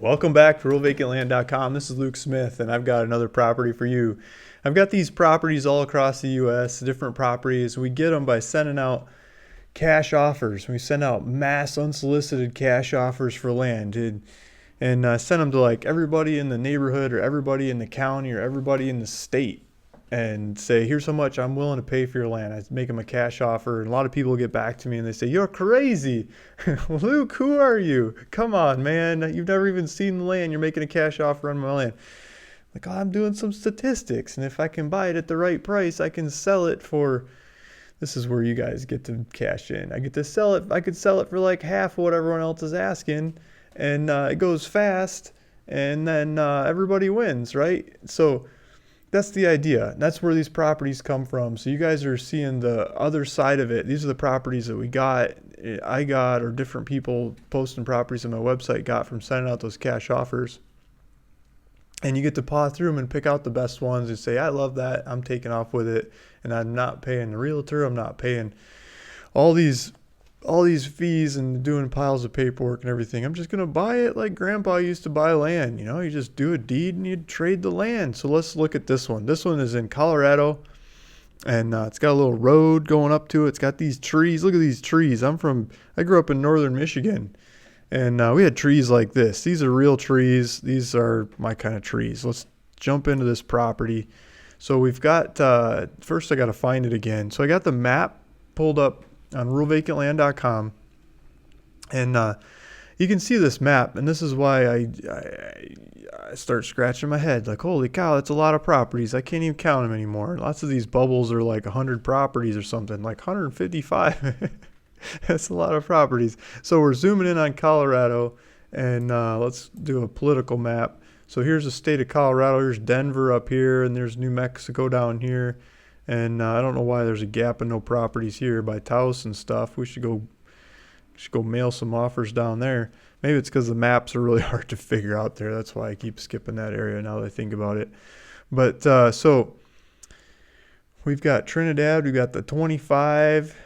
Welcome back to RealVacantLand.com. This is Luke Smith, and I've got another property for you. I've got these properties all across the U.S., different properties. We get them by sending out cash offers. We send out mass unsolicited cash offers for land, and send them to like everybody in the neighborhood or everybody in the county or everybody in the state and say, here's how much I'm willing to pay for your land. I make them a cash offer, and a lot of people get back to me and they say, you're crazy. Luke, who are you? Come on, man. You've never even seen the land. You're making a cash offer on my land. Like, oh, I'm doing some statistics, and if I can buy it at the right price, I can sell it for, this is where you guys get to cash in. I get to sell it. I could sell it for like half of what everyone else is asking, and it goes fast, and then everybody wins, right? So that's the idea. That's where these properties come from. So you guys are seeing the other side of it. These are the properties that I got, or different people posting properties on my website got from sending out those cash offers. And you get to paw through them and pick out the best ones and say, I love that. I'm taking off with it. And I'm not paying the realtor. I'm not paying all these fees and doing piles of paperwork and everything. I'm just going to buy it like grandpa used to buy land. You know, you just do a deed and you trade the land. So let's look at this one. This one is in Colorado, and it's got a little road going up to it. It's got these trees. Look at these trees. I grew up in northern Michigan, and we had trees like this. These are real trees. These are my kind of trees. Let's jump into this property. So we've got, first I got to find it again. So I got the map pulled up on RealVacantLand.com, and you can see this map, and this is why I start scratching my head like, holy cow, that's a lot of properties. I can't even count them anymore. Lots of these bubbles are like 100 properties or something, like 155. That's a lot of properties. So we're zooming in on Colorado, and let's do a political map. So here's the state of Colorado. Here's Denver up here, and there's New Mexico down here. And I don't know why there's a gap of no properties here by Taos and stuff. We should go mail some offers down there. Maybe it's because the maps are really hard to figure out there. That's why I keep skipping that area now that I think about it. But so we've got Trinidad. We've got the 25.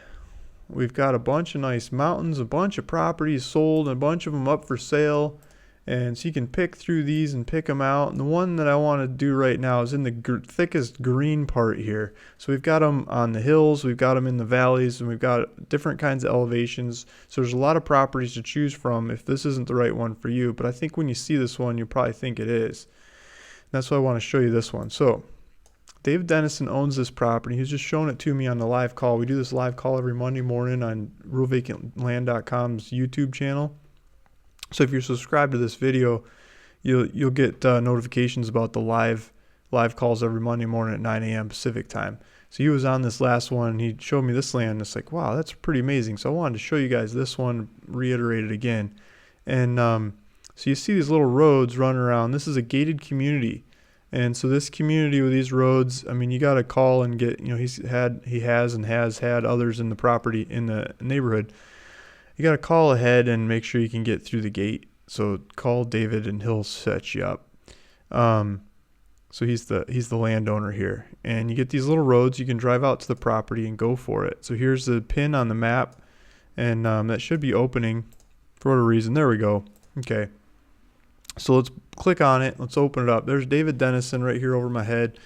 We've got a bunch of nice mountains, a bunch of properties sold, and a bunch of them up for sale. And so you can pick through these and pick them out. And the one that I want to do right now is in the thickest green part here. So we've got them on the hills, we've got them in the valleys, and we've got different kinds of elevations. So there's a lot of properties to choose from if this isn't the right one for you. But I think when you see this one, you'll probably think it is. And that's why I want to show you this one. So David Dennison owns this property. He's just showing it to me on the live call. We do this live call every Monday morning on RealVacantLand.com's YouTube channel. So if you're subscribed to this video, you'll get notifications about the live calls every Monday morning at 9 a.m. Pacific time. So he was on this last one, and he showed me this land. And it's like, wow, that's pretty amazing. So I wanted to show you guys this one, reiterate it again. And so you see these little roads running around. This is a gated community. And so this community with these roads, I mean, you got to call and get, he has had others in the property, in the neighborhood. You got to call ahead and make sure you can get through the gate. So call David and he'll set you up. So he's the landowner here. And you get these little roads. You can drive out to the property and go for it. So here's the pin on the map. And that should be opening for whatever reason. There we go. Okay. So let's click on it. Let's open it up. There's David Dennison right here over my head.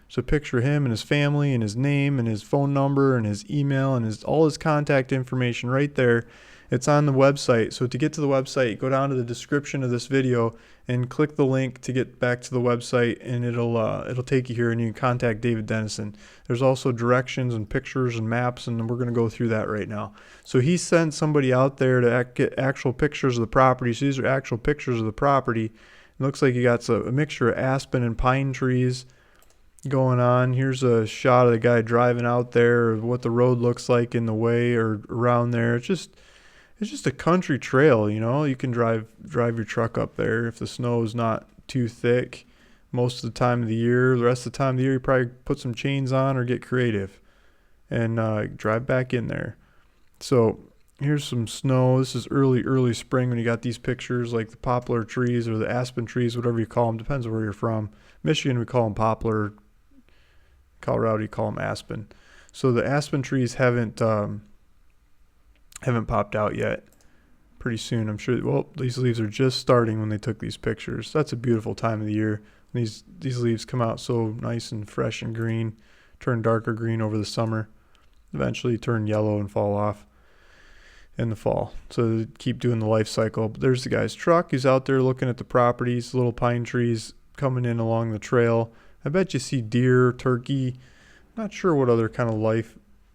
So picture him and his family and his name and his phone number and his email and all his contact information right there. It's on the website. So to get to the website, go down to the description of this video and click the link to get back to the website, and it'll take you here, and you can contact David Dennison. There's also directions and pictures and maps, and we're going to go through that right now. So he sent somebody out there to get actual pictures of the property. So these are actual pictures of the property. It looks like you got a mixture of aspen and pine trees going on. Here's a shot of the guy driving out there, or what the road looks like in the way or around there. It's just a country trail, You can drive your truck up there if the snow is not too thick most of the time of the year. The rest of the time of the year, you probably put some chains on or get creative and drive back in there. So here's some snow. This is early spring when you got these pictures, like the poplar trees or the aspen trees, whatever you call them. Depends where you're from. Michigan, we call them poplar. Colorado, you call them aspen. So the aspen trees haven't popped out yet. pretty soon. I'm sure, well, these leaves are just starting when they took these pictures. That's a beautiful time of the year. These leaves come out so nice and fresh and green, turn darker green over the summer, eventually turn yellow and fall off in the fall. So keep doing the life cycle. But there's the guy's truck. He's out there looking at the properties, little pine trees coming in along the trail. I bet you see deer, turkey. Not sure what other kind of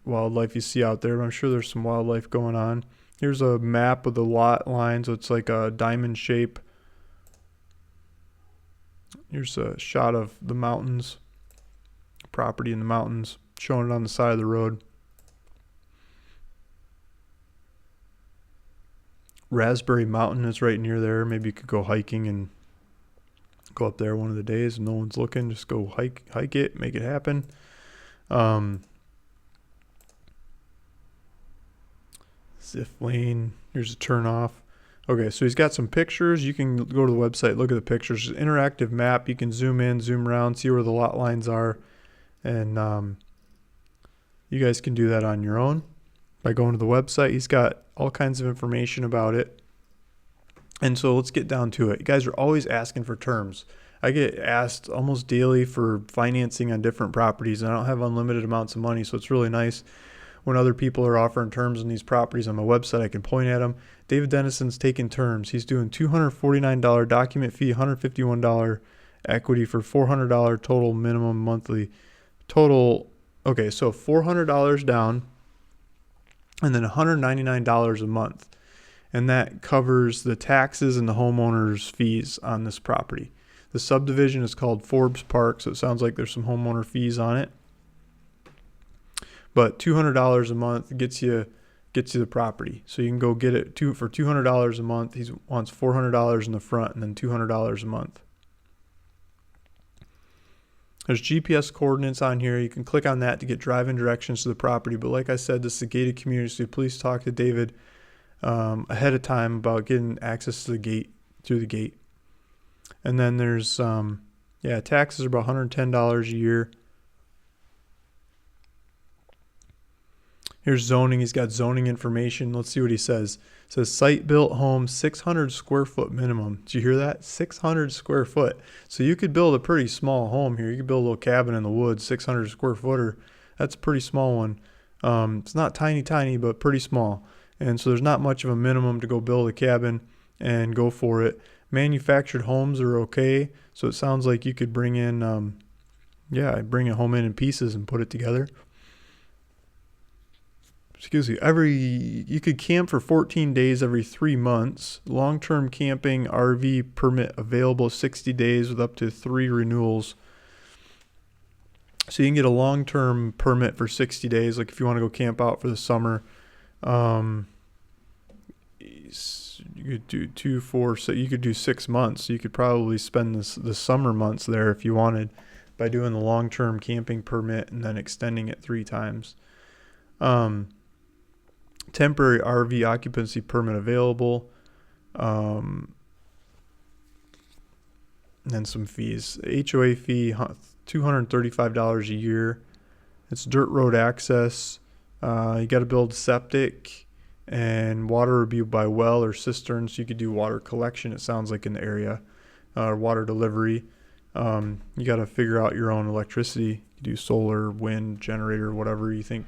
wildlife you see out there, but I'm sure there's some wildlife going on. Here's a map of the lot line, so it's like a diamond shape. Here's a shot of the mountains, property in the mountains, showing it on the side of the road. Raspberry Mountain is right near there. Maybe you could go hiking and go up there one of the days and no one's looking. Just go hike it, make it happen. Ziff Lane. Here's a turn off. Okay, so he's got some pictures. You can go to the website, look at the pictures. It's an interactive map. You can zoom in, zoom around, see where the lot lines are. And you guys can do that on your own by going to the website. He's got all kinds of information about it. And so let's get down to it. You guys are always asking for terms. I get asked almost daily for financing on different properties, and I don't have unlimited amounts of money, so it's really nice when other people are offering terms on these properties on my website. I can point at them. David Dennison's taking terms. He's doing $249 document fee, $151 equity for $400 total minimum monthly. Total, okay, so $400 down and then $199 a month. And that covers the taxes and the homeowner's fees on this property. The subdivision is called Forbes Park, so it sounds like there's some homeowner fees on it. But $200 a month gets you the property. So you can go get it for $200 a month. He wants $400 in the front and then $200 a month. There's GPS coordinates on here. You can click on that to get driving directions to the property. But like I said, this is a gated community, so please talk to David ahead of time about getting access to the gate, through the gate. And then there's, taxes are about $110 a year. Here's zoning. He's got zoning information. Let's see what he says. It says site built home, 600 square foot minimum. Did you hear that? 600 square foot. So you could build a pretty small home here. You could build a little cabin in the woods, 600 square footer. That's a pretty small one. It's not tiny, but pretty small. And so there's not much of a minimum to go build a cabin and go for it. Manufactured homes are okay. So it sounds like you could bring in, bring a home in pieces and put it together. You could camp for 14 days every 3 months. Long-term camping RV permit available 60 days with up to 3 renewals. So you can get a long-term permit for 60 days, like if you want to go camp out for the summer. You could do 2, 4, so you could do 6 months. So you could probably spend the summer months there if you wanted by doing the long-term camping permit and then extending it 3 times. Temporary RV occupancy permit available. And then some fees. HOA fee, $235 a year. It's dirt road access. You got to build septic and water will be by well or cistern. So you could do water collection, it sounds like, in the area, or water delivery. You got to figure out your own electricity. You do solar, wind, generator, whatever you think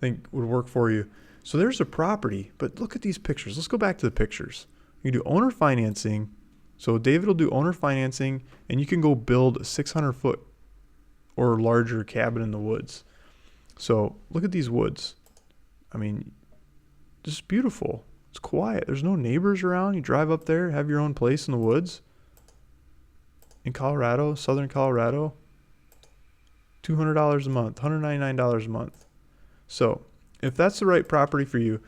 would work for you. So there's a property, but look at these pictures. Let's go back to the pictures. You can do owner financing. So David will do owner financing, and you can go build a 600-foot or larger cabin in the woods. So look at these woods. I mean, just beautiful. It's quiet. There's no neighbors around. You drive up there, have your own place in the woods. In Colorado, southern Colorado, $200 a month, $199 a month. So if that's the right property for you,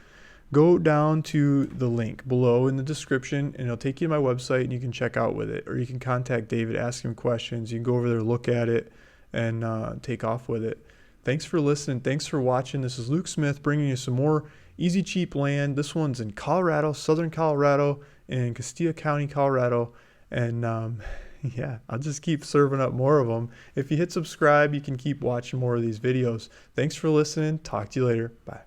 go down to the link below in the description and it'll take you to my website and you can check out with it. Or you can contact David, ask him questions. You can go over there, look at it, and take off with it. Thanks for listening. Thanks for watching. This is Luke Smith bringing you some more easy, cheap land. This one's in Colorado, southern Colorado, in Castilla County, Colorado. And I'll just keep serving up more of them. If you hit subscribe, you can keep watching more of these videos. Thanks for listening. Talk to you later. Bye.